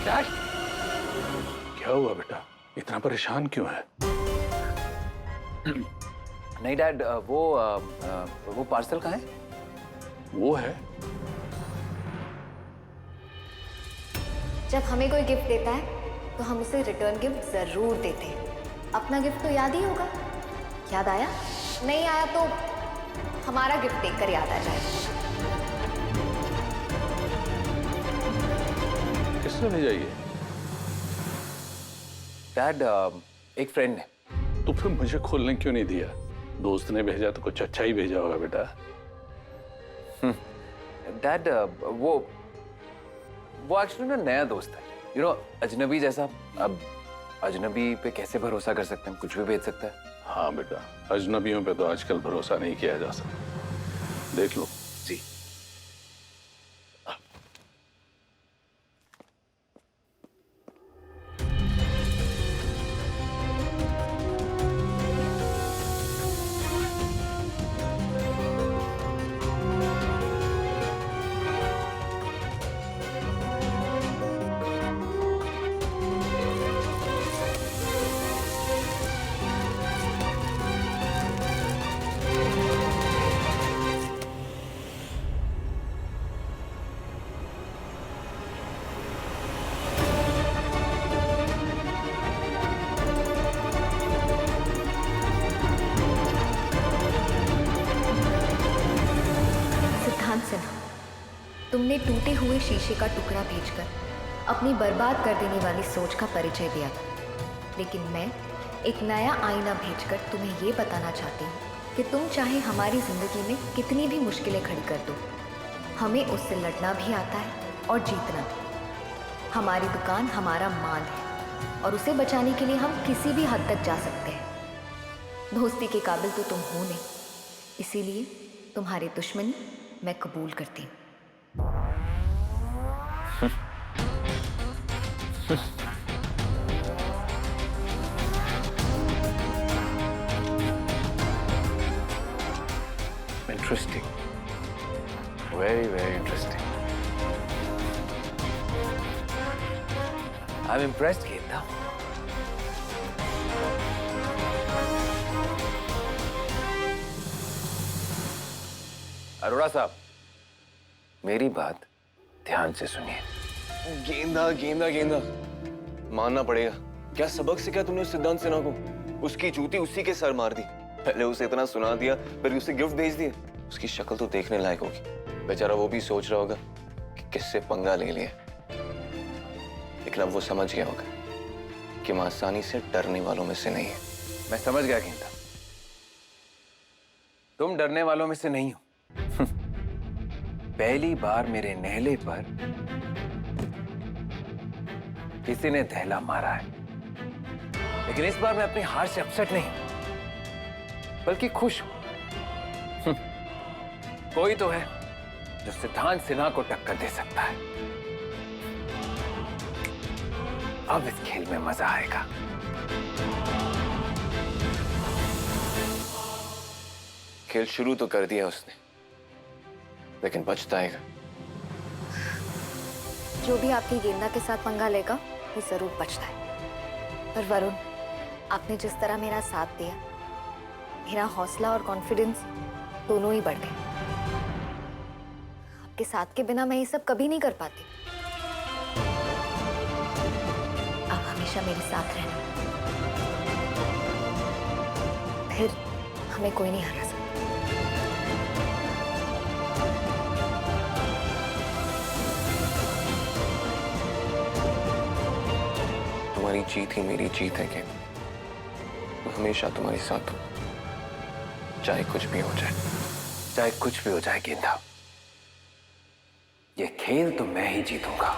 Dad, क्या हुआ बेटा? इतना परेशान क्यों है? नहीं डैड, वो पार्सल कहाँ है? वो है। जब हमें कोई गिफ्ट देता है तो हम उसे रिटर्न गिफ्ट जरूर देते हैं। अपना गिफ्ट तो याद ही होगा। याद आया? नहीं आया तो हमारा गिफ्ट देखकर याद आ जाएगा। किसने भेजा ये? डैड, एक फ्रेंड ने। तो फिर मुझे खोलने क्यों नहीं दिया? दोस्त ने भेजा तो कुछ अच्छा ही भेजा होगा बेटा। डैड, वो एक्चुअली ना नया दोस्त है, अजनबी जैसा। अब अजनबी पे कैसे भरोसा कर सकते हैं? कुछ भी भेज सकता है। हाँ बेटा, अजनबियों पे तो आजकल भरोसा नहीं किया जा सकता। देख लो। जी। तुमने टूटे हुए शीशे का टुकड़ा भेजकर अपनी बर्बाद कर देने वाली सोच का परिचय दिया था, लेकिन मैं एक नया आईना भेजकर तुम्हें ये बताना चाहती हूँ कि तुम चाहे हमारी जिंदगी में कितनी भी मुश्किलें खड़ी कर दो, हमें उससे लड़ना भी आता है और जीतना भी। हमारी दुकान हमारा मान है और उसे बचाने के लिए हम किसी भी हद तक जा सकते हैं। दोस्ती के काबिल तो तुम हो नहीं, इसीलिए तुम्हारी दुश्मनी मैं कबूल करती हूँ। Interesting. Very, very interesting. I'm impressed, Geeta. Arora साहब, मेरी बात ध्यान से सुनिए। गेंदा गेंदा गेंदा मानना पड़ेगा। क्या सबक सिखाया तुमने उस सिद्धांत सिन्हा को? उसकी जूती उसी के सर मार दी। पहले उसे इतना सुना दिया, फिर उसे गिफ्ट भेज दिया। उसकी शक्ल तो देखने लायक होगी। बेचारा वो भी सोच रहा होगा कि किससे पंगा ले लिया, लेकिन अब वो समझ गया होगा कि मैं आसानी से डरने वालों में से नहीं है। मैं समझ गया गेंदा, तुम डरने वालों में से नहीं हो। पहली बार मेरे नहले पर किसी ने दहला मारा है, लेकिन इस बार मैं अपनी हार से अपसेट नहीं हूं, बल्कि खुश हूं। कोई तो है जो सिद्धांत सिन्हा को टक्कर दे सकता है। अब इस खेल में मजा आएगा। खेल शुरू तो कर दिया उसने, लेकिन पछताएगा। जो भी आपकी गेंदा के साथ पंगा लेगा वो जरूर पछताए। पर वरुण, आपने जिस तरह मेरा साथ दिया, मेरा हौसला और कॉन्फिडेंस दोनों ही बढ़ गए। आपके साथ के बिना मैं ये सब कभी नहीं कर पाती। आप हमेशा मेरे साथ रहना, फिर हमें कोई नहीं हरा सकता। तुम्हारी जीत ही मेरी जीत है कि मैं हमेशा तुम्हारे साथ हूं, चाहे कुछ भी हो जाए। चाहे कुछ भी हो जाए गेंदा, ये खेल तो मैं ही जीतूंगा।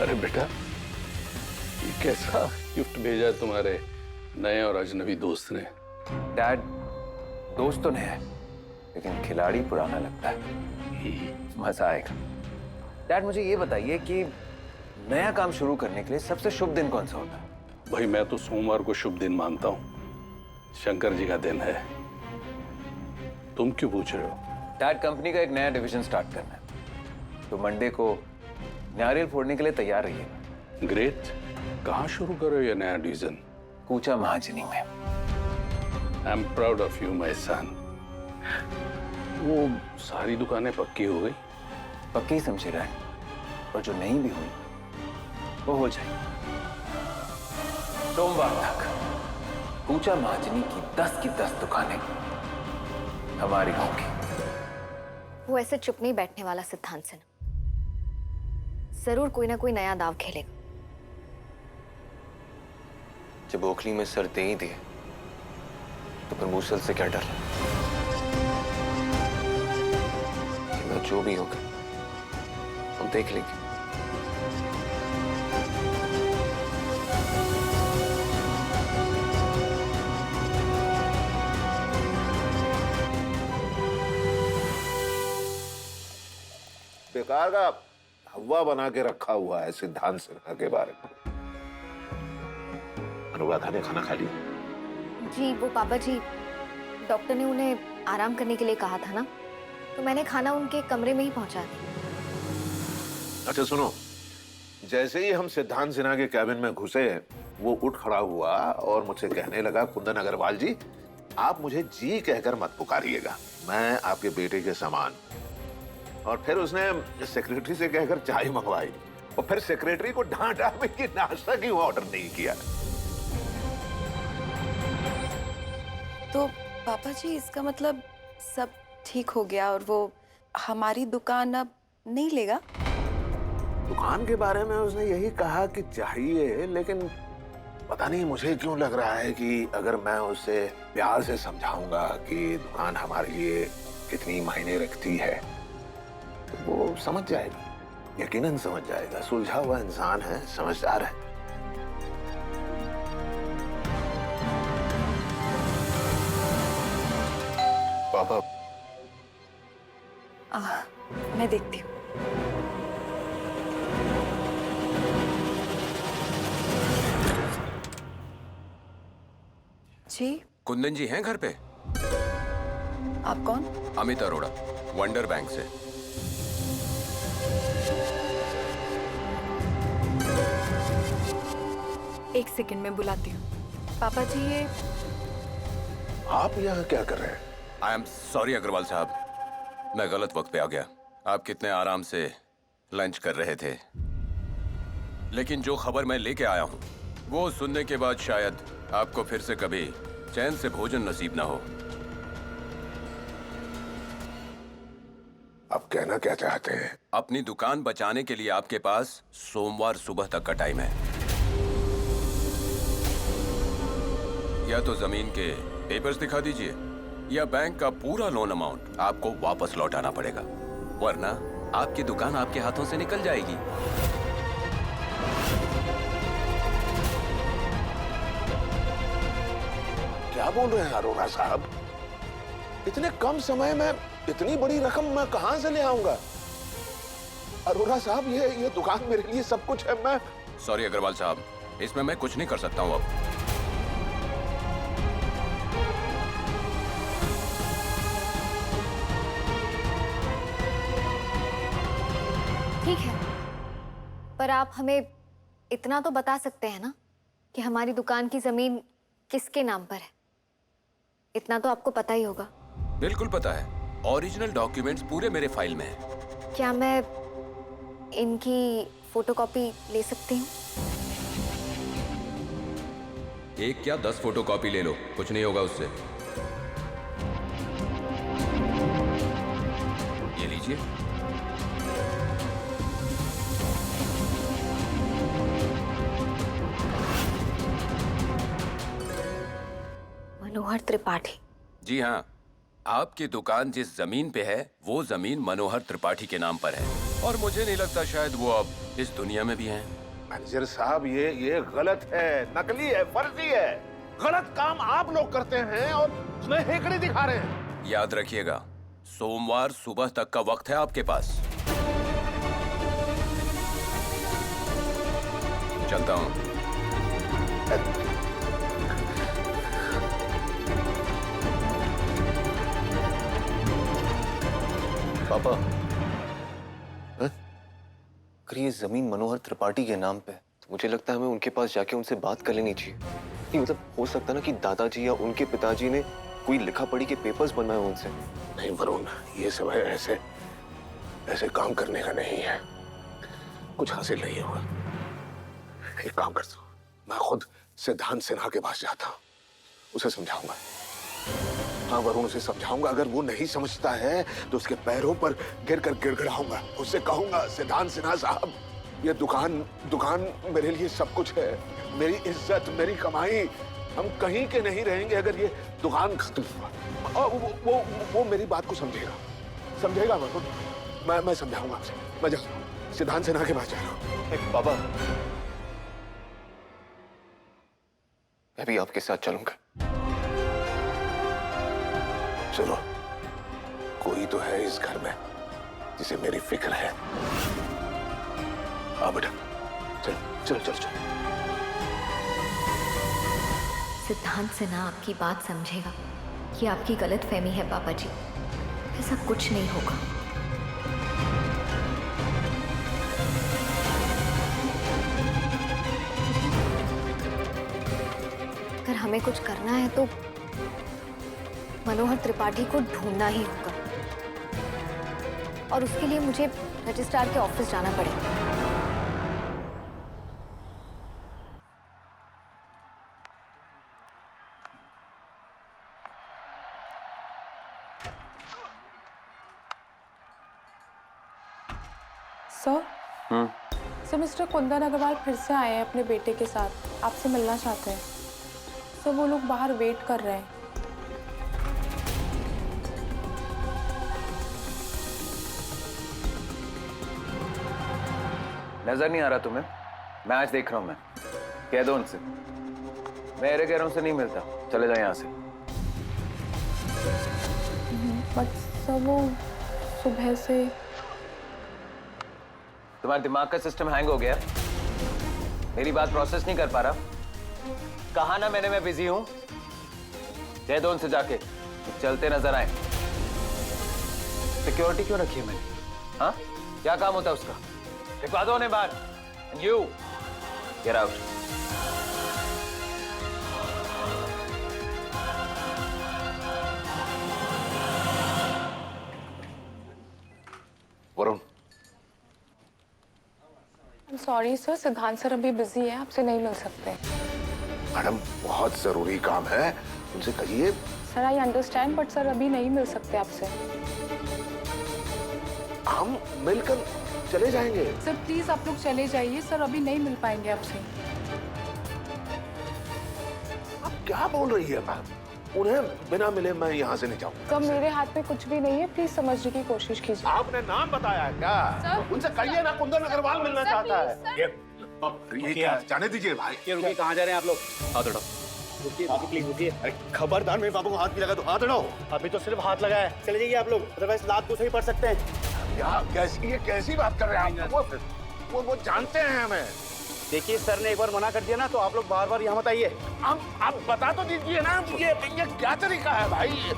अरे बेटा, ये कैसा गिफ्ट भेजा तुम्हारे नए और अजनबी दोस्त ने? डैड, दोस्त तो नया है, लेकिन खिलाड़ी पुराना लगता है। मजा आएगा। डैड, मुझे ये बताइए कि नया काम शुरू करने के लिए सबसे शुभ दिन कौन सा होता है? भाई, मैं तो सोमवार को शुभ दिन मानता हूं। शंकर जी का दिन है। तुम क्यों पूछ रहे हो? डैड, कंपनी का एक नया डिवीजन स्टार्ट करना है, तो मंडे को नारियल फोड़ने के लिए तैयार रहिएगा। ग्रेट। कहाँ शुरू करो ये नया डिवीजन? कूचा महाजनी में। I am proud of you my son. वो सारी दुकानें पक्की हो गई? पक्की ही समझे रहे, और जो नहीं भी हुई वो हो जाएगी। सोमवार तक कूचा महाजनी की 10 की 10 दुकानें हमारी होंगी। वो ऐसे चुप नहीं बैठने वाला सिद्धांत सिन्हा, जरूर कोई ना कोई नया दाव खेलेगा। जब ओखली में सर दे ही दिए तो फिर मूसल से क्या डर? मैं जो भी होगा हम देख लेंगे। बेकार का हवा बना के रखा हुआ है सिद्धांत सिन्हा के बारे में। अनुराधा ने खाना खा लिया? जी वो पापा जी, डॉक्टर ने उन्हें आराम करने के लिए कहा था ना, तो मैंने खाना उनके कमरे में ही पहुंचा दिया। अच्छा सुनो, जैसे ही हम सिद्धांत सिन्हा के कैबिन में घुसे वो उठ खड़ा हुआ और मुझसे कहने लगा, कुंदन अग्रवाल जी आप मुझे जी कहकर मत पुकारिएगा, मैं आपके बेटे के समान। और फिर उसने सेक्रेटरी से कहकर चाय मंगवाई और फिर सेक्रेटरी को डांटा भी कि नाश्ता क्यों ऑर्डर नहीं किया। तो पापा जी इसका मतलब सब ठीक हो गया और वो हमारी दुकान अब नहीं लेगा? दुकान के बारे में उसने यही कहा कि चाहिए, लेकिन पता नहीं मुझे क्यों लग रहा है कि अगर मैं उसे प्यार से समझाऊंगा कि दुकान हमारे लिए कितनी मायने रखती है तो वो समझ जाएगा, यकीनन समझ जाएगा। सुलझा हुआ इंसान है, समझदार है। पापा मैं देखती हूँ। जी कुंदन जी हैं घर पे? आप कौन? अमित अरोड़ा, वंडर बैंक से। एक सेकंड में बुलाती हूँ। पापा जी ये आप यहाँ क्या कर रहे हैं? आई एम सॉरी अग्रवाल साहब, मैं गलत वक्त पे आ गया। आप कितने आराम से लंच कर रहे थे, लेकिन जो खबर मैं लेके आया हूँ वो सुनने के बाद शायद आपको फिर से कभी चैन से भोजन नसीब ना हो। आप कहना क्या चाहते हैं? अपनी दुकान बचाने के लिए आपके पास सोमवार सुबह तक का टाइम है। या तो जमीन के पेपर्स दिखा दीजिए या बैंक का पूरा लोन अमाउंट आपको वापस लौटाना पड़ेगा, वरना आपकी दुकान आपके हाथों से निकल जाएगी। क्या बोल रहे हैं अरोड़ा साहब? इतने कम समय में इतनी बड़ी रकम मैं कहां से ले आऊंगा? अरोड़ा साहब ये दुकान मेरे लिए सब कुछ है। मैं सॉरी अग्रवाल साहब, इसमें मैं कुछ नहीं कर सकता हूँ अब। ठीक है, पर आप हमें इतना तो बता सकते हैं ना कि हमारी दुकान की जमीन किसके नाम पर है? इतना तो आपको पता ही होगा। बिल्कुल पता है, ओरिजिनल डॉक्यूमेंट्स पूरे मेरे फाइल में हैं। क्या मैं इनकी फोटोकॉपी ले सकती हूँ? एक क्या 10 फोटोकॉपी ले लो, कुछ नहीं होगा उससे। ये लीजिए। मनोहर त्रिपाठी। जी हाँ, आपकी दुकान जिस जमीन पे है वो जमीन मनोहर त्रिपाठी के नाम पर है, और मुझे नहीं लगता शायद वो अब इस दुनिया में भी हैं। मैनेजर साहब ये गलत है, नकली है, फर्जी है। गलत काम आप लोग करते हैं और उसमें हेकड़ी दिखा रहे हैं। याद रखिएगा, सोमवार सुबह तक का वक्त है आपके पास। चलता हूँ। पापा, अगर ये जमीन मनोहर त्रिपाठी के नाम पे है, तो मुझे लगता है हमें उनके पास जाके उनसे बात कर लेनी चाहिए। नहीं मतलब हो सकता ना कि दादाजी या उनके पिताजी ने कोई लिखा पढ़ी के पेपर्स बनवाए हों उनसे। नहीं वरुण, ये सब है ऐसे ऐसे काम करने का नहीं है, कुछ हासिल नहीं होगा। एक काम करता हूँ, मैं खुद सिद्धांत सिन्हा के पास जाता हूँ, उसे समझाऊंगा। हाँ वरुण, उसे समझाऊंगा। अगर वो नहीं समझता है तो उसके पैरों पर गिर कर गिड़गिड़ाऊंगा। उससे कहूंगा, सिद्धांत सिन्हा साहब, ये दुकान मेरे लिए सब कुछ है, मेरी इज्जत, मेरी कमाई। हम कहीं के नहीं रहेंगे अगर ये दुकान खत्म हुआ। और वो मेरी बात को समझेगा वरुण। मैं समझाऊंगा आपसे। मैं जा रहा हूँ, सिद्धांत सिन्हा के पास जा रहा हूँ। पापा, मैं भी आपके साथ चलूंगा। चलो, कोई तो है इस घर में जिसे मेरी फिक्र है। आ बेटा, चल। सिद्धांत सिन्हा आपकी बात समझेगा। ये आपकी गलत फहमी है पापा जी, ऐसा कुछ नहीं होगा। अगर हमें कुछ करना है तो मनोहर त्रिपाठी को ढूंढना ही होगा, और उसके लिए मुझे रजिस्ट्रार के ऑफिस जाना पड़ेगा। सर, मिस्टर कुंदन अग्रवाल फिर से आए हैं अपने बेटे के साथ, आपसे मिलना चाहते हैं। सर, वो लोग बाहर वेट कर रहे हैं। नजर नहीं आ रहा तुम्हें? मैं आज देख रहा हूं। मैं कह दो उनसे, मेरे गैरों से नहीं मिलता, चले जाओ यहां से। बट सर, वो सुबह से तुम्हारे दिमाग का सिस्टम हैंग हो गया, मेरी बात प्रोसेस नहीं कर पा रहा। कहा ना मैंने, मैं बिजी हूं। कह दो उनसे जाके चलते नजर आए। सिक्योरिटी क्यों रखी है मैंने? हाँ, क्या काम होता है उसका? दिखवा दो उन्हें बाहर। And you get out. Varun, sorry sir, सिद्धांत सर अभी बिजी है, आपसे नहीं मिल सकते। मैडम बहुत जरूरी काम है, उनसे कहिए। Sir I understand, but sir अभी नहीं मिल सकते आपसे। हम मिलकर चले जाएंगे। सर प्लीज आप लोग चले जाइए, सर अभी नहीं मिल पाएंगे आपसे। आप क्या बोल रही है मैम? उन्हें बिना मिले मैं यहाँ से नहीं जाऊंगा। सर मेरे हाथ में कुछ भी नहीं है, प्लीज समझने की कोशिश कीजिए। आपने नाम बताया है क्या? उनसे कहिए ना, कुंदन अग्रवाल मिलना चाहता है। ये क्या? जाने दीजिए भाई। रुकिए, कहाँ जा रहे हैं आप लोग? हाथ हटाओ। रुकिए प्लीज रुकिए। अरे खबरदार, मेरे बाबू को हाथ भी लगा तो हाथ हटाओ। अभी तो सिर्फ हाथ लगा है, चले जाइए आप लोग, अदरवाइज लात को सही पड़ सकते हैं। ये कैसी बात कर रहे हैं आप? वो जानते हैं हमें। देखिए सर ने एक बार मना कर दिया ना, तो आप लोग बार बार यहाँ मत आइए। आप बता तो दीजिए ना, ये क्या तरीका है भाई?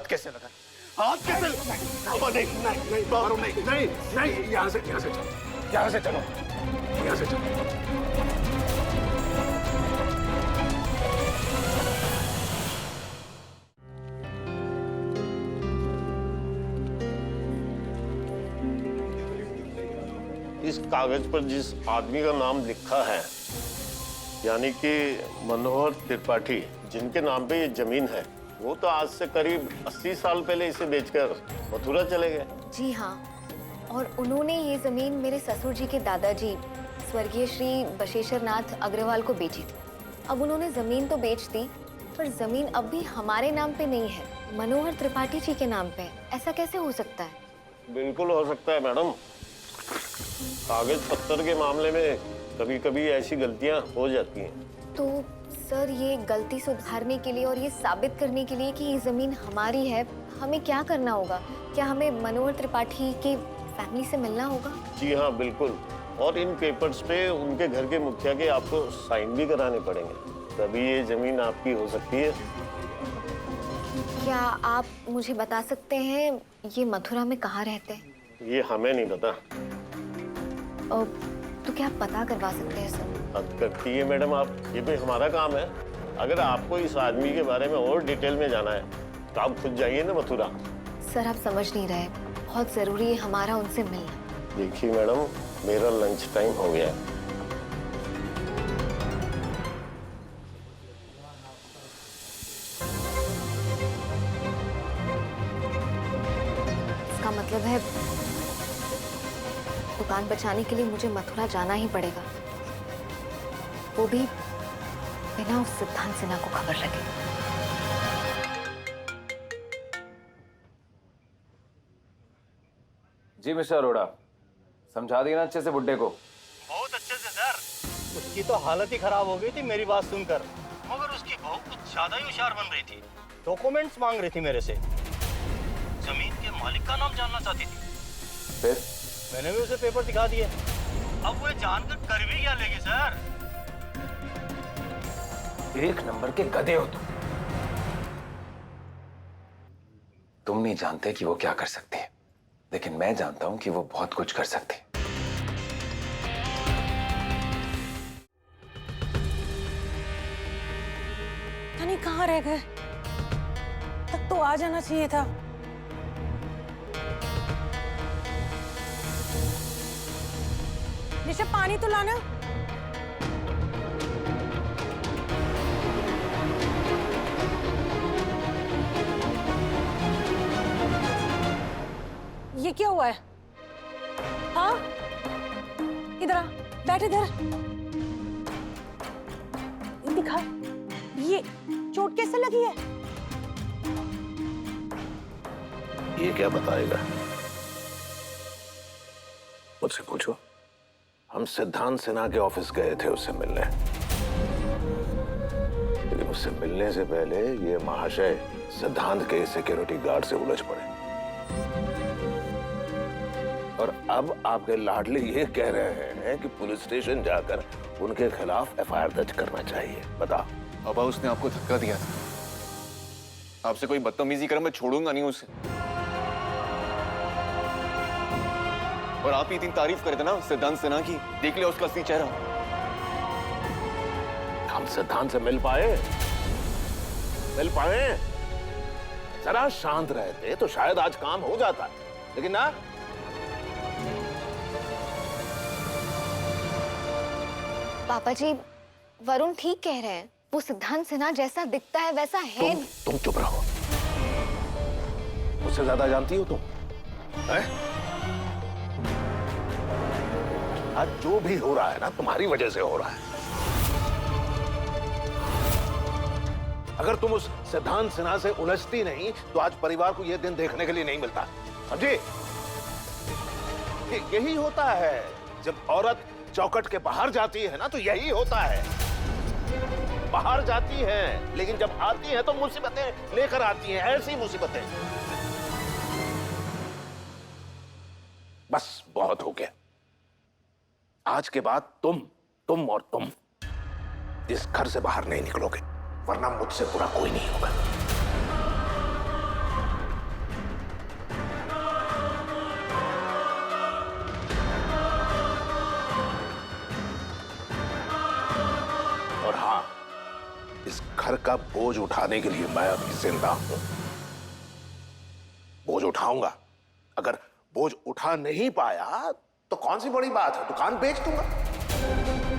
हाथ कैसे लगा? हाथ कैसे लगा? अब नहीं नहीं नहीं बाबू नहीं नहीं नहीं, यहाँ से चलो, यहाँ से चलो, यहाँ से चलो। इस कागज पर जिस आदमी का नाम लिखा है, यानी कि मनोहर त्रिपाठी, जिनके नाम पे ये जमीन है, वो तो आज से करीब 80 साल पहले इसे बेचकर मथुरा चले गए। जी हाँ, और उन्होंने ये जमीन मेरे ससुर जी के दादाजी स्वर्गीय श्री बशेश्वर नाथ अग्रवाल को बेची थी। अब उन्होंने जमीन तो बेच दी, पर जमीन अब भी हमारे नाम पे नहीं है, मनोहर त्रिपाठी जी के नाम पे है। ऐसा कैसे हो सकता है? बिल्कुल हो सकता है मैडम। कागज पत्थर के मामले में कभी कभी ऐसी गलतियां हो जाती हैं। तो सर, ये गलती सुधारने के लिए और ये साबित करने के लिए कि ये जमीन हमारी है, हमें क्या करना होगा? क्या हमें मनोहर त्रिपाठी की फैमिली से मिलना होगा? जी हाँ, बिल्कुल। और इन पेपर्स पे उनके घर के मुखिया के आपको साइन भी कराने पड़ेंगे, तभी ये जमीन आपकी हो सकती है। क्या आप मुझे बता सकते हैं ये मथुरा में कहाँ रहते हैं? ये हमें नहीं पता। तो क्या आप पता करवा सकते हैं सर? हद करती है मैडम आप, ये भी हमारा काम है। अगर आपको इस आदमी के बारे में और डिटेल में जाना है तो आप खुद जाइए ना मथुरा। सर, आप समझ नहीं रहे, बहुत जरूरी है हमारा उनसे मिलना। देखिए मैडम, मेरा लंच टाइम हो गया है। इसका मतलब है दुकान बचाने के लिए मुझे मथुरा जाना ही पड़ेगा, वो भी बिना उस सिद्धांत सिन्हा को खबर लगे। जी मिस्टर अरोड़ा, समझा दिया ना अच्छे से बुड्ढे को? बहुत अच्छे से सर। उसकी तो हालत ही खराब हो गई थी मेरी बात सुनकर, मगर उसकी बहू कुछ ज्यादा ही होशियार बन रही थी। डॉक्यूमेंट्स मांग रही थी मेरे से, जमीन के मालिक का नाम जानना चाहती थी। फिर मैंने भी उसे पेपर दिखा दिए। अब वो जानकर कर भी क्या लेगी सर? एक नंबर के गधे हो तुम नहीं जानते कि वो क्या कर सकती है, लेकिन मैं जानता हूं कि वो बहुत कुछ कर सकती है। यानी कहाँ रह गए? तक तो आ जाना चाहिए था। ऋषभ, पानी तो लाना। ये क्या हुआ है? हाँ, इधर आ, बैठ इधर। दिखा, ये चोट कैसे लगी है? ये क्या बताएगा? मुझसे पूछो। हम सिद्धांत सिन्हा के ऑफिस गए थे उससे मिलने, लेकिन उससे मिलने से पहले ये महाशय सिद्धांत के सिक्योरिटी गार्ड से उलझ पड़े, और अब आपके लाडले ये कह रहे हैं कि पुलिस स्टेशन जाकर उनके खिलाफ एफआईआर दर्ज करना चाहिए। बताओ। पापा, उसने आपको धक्का दिया था। आपसे कोई बदतमीजी कर मैं छोड़ूंगा नहीं उसे। और आप ही इतनी तारीफ करे थे ना सिद्धांत सिन्हा की, देख लिया उसका असली चेहरा। हम सिद्धांत से मिल पाए? जरा शांत रहते तो शायद आज काम हो जाता, लेकिन ना। पापा जी, वरुण ठीक कह रहे हैं, वो सिद्धांत सिन्हा जैसा दिखता है वैसा है। तुम चुप रहो। मुझसे ज्यादा जानती हो तुम, हैं? आज जो भी हो रहा है ना, तुम्हारी वजह से हो रहा है। अगर तुम उस सिद्धांत सिन्हा से उलझती नहीं तो आज परिवार को यह दिन देखने के लिए नहीं मिलता, समझी? यही होता है जब औरत चौखट के बाहर जाती है ना, तो यही होता है। बाहर जाती है, लेकिन जब आती है तो मुसीबतें लेकर आती हैं, ऐसी मुसीबतें। बस बहुत हो गया। आज के बाद तुम और तुम इस घर से बाहर नहीं निकलोगे, वरना मुझसे बुरा कोई नहीं होगा। घर का बोझ उठाने के लिए मैं अभी जिंदा हूं। बोझ उठाऊंगा। अगर बोझ उठा नहीं पाया तो कौन सी बड़ी बात है, दुकान बेच दूंगा।